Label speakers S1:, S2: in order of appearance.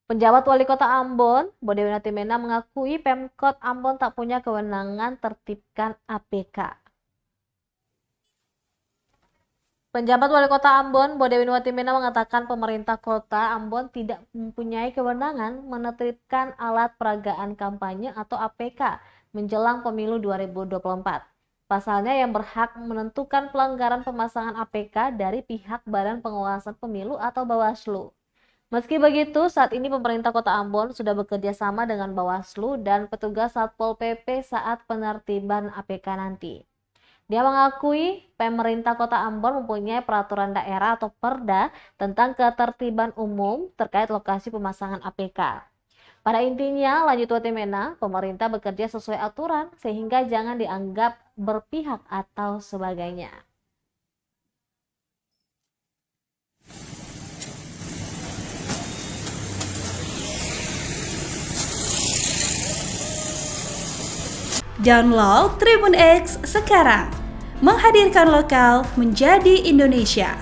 S1: Penjabat Wali Kota Ambon, Bodewinati Mena mengakui Pemkot Ambon tak punya kewenangan tertibkan APK. Penjabat Wali Kota Ambon, Bodewinati Mena mengatakan pemerintah Kota Ambon tidak mempunyai kewenangan menertibkan alat peragaan kampanye atau APK menjelang pemilu 2024. Pasalnya yang berhak menentukan pelanggaran pemasangan APK dari pihak Badan Pengawasan Pemilu atau Bawaslu. Meski begitu, saat ini pemerintah Kota Ambon sudah bekerja sama dengan Bawaslu dan petugas Satpol PP saat penertiban APK nanti. Dia mengakui pemerintah Kota Ambon mempunyai peraturan daerah atau Perda tentang ketertiban umum terkait lokasi pemasangan APK. Pada intinya, lanjut Watimena, pemerintah bekerja sesuai aturan sehingga jangan dianggap berpihak atau sebagainya.
S2: Download Tribun X sekarang, menghadirkan lokal menjadi Indonesia.